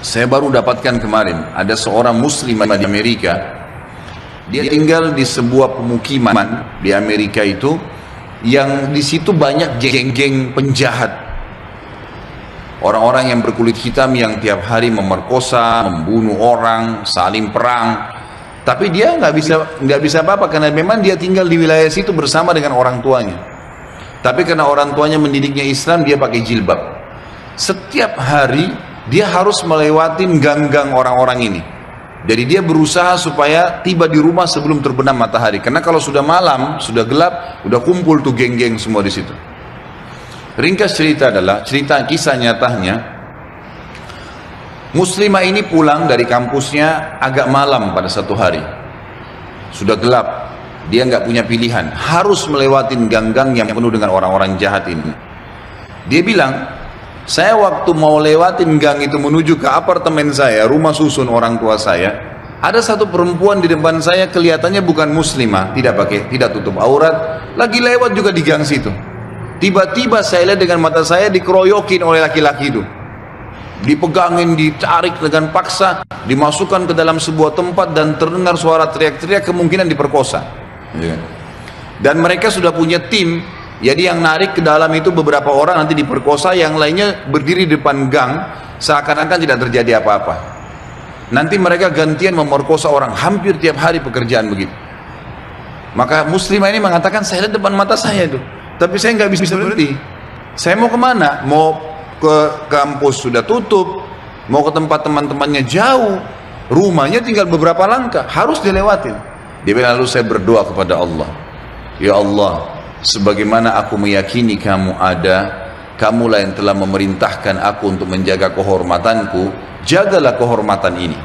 Saya baru dapatkan kemarin, ada seorang muslim di Amerika. Dia tinggal di sebuah pemukiman di Amerika itu, yang di situ banyak geng-geng penjahat. Orang-orang yang berkulit hitam yang tiap hari memerkosa, membunuh orang, saling perang. Tapi dia nggak bisa apa-apa karena memang dia tinggal di wilayah situ bersama dengan orang tuanya. Tapi karena orang tuanya mendidiknya Islam, dia pakai jilbab. Setiap hari dia harus melewati gang-gang orang-orang ini. Jadi dia berusaha supaya tiba di rumah sebelum terbenam matahari. Karena kalau sudah malam, sudah gelap, udah kumpul tuh geng-geng semua di situ. Ringkas cerita adalah, cerita kisah nyatanya, muslimah ini pulang dari kampusnya agak malam pada satu hari. Sudah gelap, dia nggak punya pilihan, harus melewati gang-gang yang penuh dengan orang-orang jahat ini. Dia bilang, saya waktu mau lewatin gang itu menuju ke apartemen saya, rumah susun orang tua saya, ada satu perempuan di depan saya, kelihatannya bukan muslimah, tidak tutup aurat, lagi lewat juga di gang situ. Tiba-tiba saya lihat dengan mata saya dikeroyokin oleh laki-laki itu, dipegangin, ditarik dengan paksa, dimasukkan ke dalam sebuah tempat dan terdengar suara teriak-teriak, kemungkinan diperkosa. Dan mereka sudah punya tim. Jadi yang narik ke dalam itu beberapa orang, nanti diperkosa, yang lainnya berdiri di depan gang seakan-akan tidak terjadi apa-apa. Nanti mereka gantian memerkosa orang, hampir tiap hari pekerjaan begitu. Maka muslimah ini mengatakan, saya lihat depan mata saya itu, tapi saya nggak bisa berhenti. Saya mau kemana? Mau ke kampus sudah tutup, mau ke tempat teman-temannya jauh, rumahnya tinggal beberapa langkah, harus dilewatin. Dia bilang, lalu saya berdoa kepada Allah, ya Allah, sebagaimana aku meyakini kamu ada, kamulah yang telah memerintahkan aku untuk menjaga kehormatanku, jagalah kehormatan ini.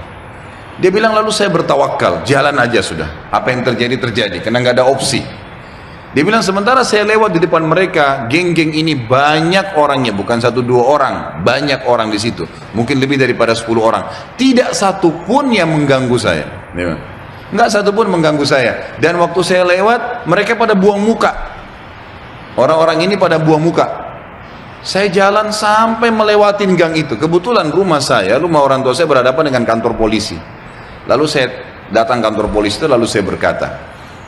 Dia bilang, lalu saya bertawakal, jalan aja sudah, apa yang terjadi terjadi, karena nggak ada opsi. Dia bilang, sementara saya lewat di depan mereka, geng-geng ini banyak orangnya, bukan 1-2 orang, banyak orang di situ, mungkin lebih daripada 10 orang, tidak satu pun yang mengganggu saya. Nggak satu pun mengganggu saya. Dan waktu saya lewat, mereka pada buang muka. Orang-orang ini pada buang muka. Saya jalan sampai melewatin gang itu. Kebetulan rumah orang tua saya berhadapan dengan kantor polisi. Lalu saya datang kantor polisi itu, lalu saya berkata,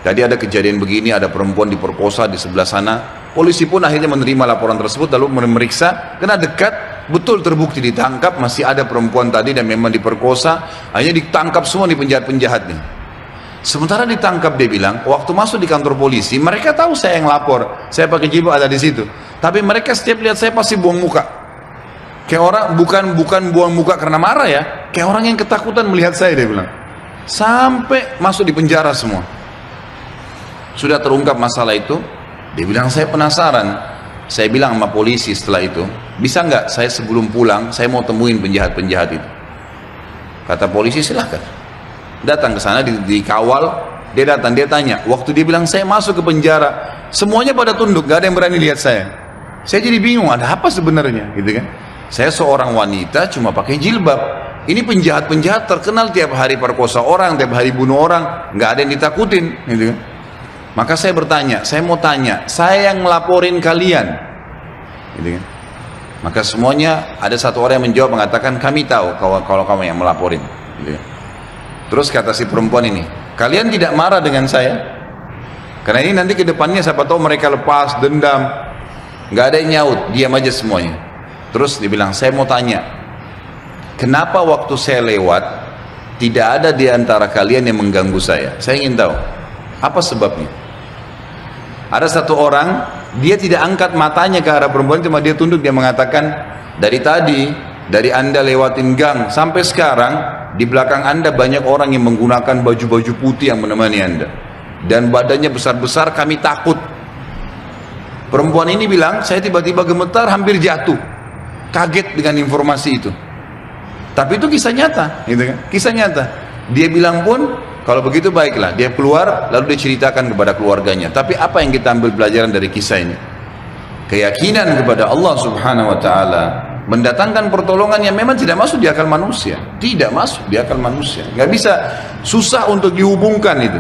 tadi ada kejadian begini, ada perempuan diperkosa di sebelah sana. Polisi pun akhirnya menerima laporan tersebut, lalu memeriksa, karena dekat, betul terbukti ditangkap, masih ada perempuan tadi dan memang diperkosa, akhirnya ditangkap semua di penjahat-penjahatnya. Sementara ditangkap, dia bilang, waktu masuk di kantor polisi, mereka tahu saya yang lapor, saya pakai jilbab ada di situ. Tapi mereka setiap lihat saya pasti buang muka. Kayak orang, bukan buang muka karena marah ya, kayak orang yang ketakutan melihat saya, dia bilang. Sampai masuk di penjara semua. Sudah terungkap masalah itu, dia bilang, saya penasaran. Saya bilang sama polisi setelah itu, bisa nggak saya sebelum pulang, saya mau temuin penjahat-penjahat itu. Kata polisi, silahkan. Datang ke sana, dikawal, dia datang, dia tanya, waktu dia bilang saya masuk ke penjara, semuanya pada tunduk, gak ada yang berani lihat saya. Saya jadi bingung, ada apa sebenarnya, gitu kan? Saya seorang wanita cuma pakai jilbab. Ini penjahat-penjahat terkenal tiap hari perkosa orang, tiap hari bunuh orang, nggak ada yang ditakutin, gitu kan? Maka saya bertanya, saya mau tanya, saya yang ngelaporin kalian, gitu kan? Maka semuanya ada satu orang yang menjawab mengatakan, kami tahu kalau kamu yang melaporin, gitu kan? Terus kata si perempuan ini, kalian tidak marah dengan saya? Karena ini nanti ke depannya siapa tahu mereka lepas dendam. Nggak ada yang nyaut, diam aja semuanya. Terus dia bilang, saya mau tanya, kenapa waktu saya lewat tidak ada di antara kalian yang mengganggu saya? Saya ingin tahu, apa sebabnya? Ada satu orang, dia tidak angkat matanya ke arah perempuan, cuma dia tunduk, dia mengatakan, dari Anda lewatin gang sampai sekarang, di belakang Anda banyak orang yang menggunakan baju-baju putih yang menemani Anda. Dan badannya besar-besar, kami takut. Perempuan ini bilang, saya tiba-tiba gemetar, hampir jatuh. Kaget dengan informasi itu. Tapi itu kisah nyata, gitu kan? Kisah nyata. Dia bilang pun, kalau begitu baiklah. Dia keluar, lalu dia ceritakan kepada keluarganya. Tapi apa yang kita ambil pelajaran dari kisah ini? Keyakinan kepada Allah Subhanahu wa Ta'ala mendatangkan pertolongan yang memang tidak masuk di akal manusia, tidak masuk di akal manusia, nggak bisa, susah untuk dihubungkan itu.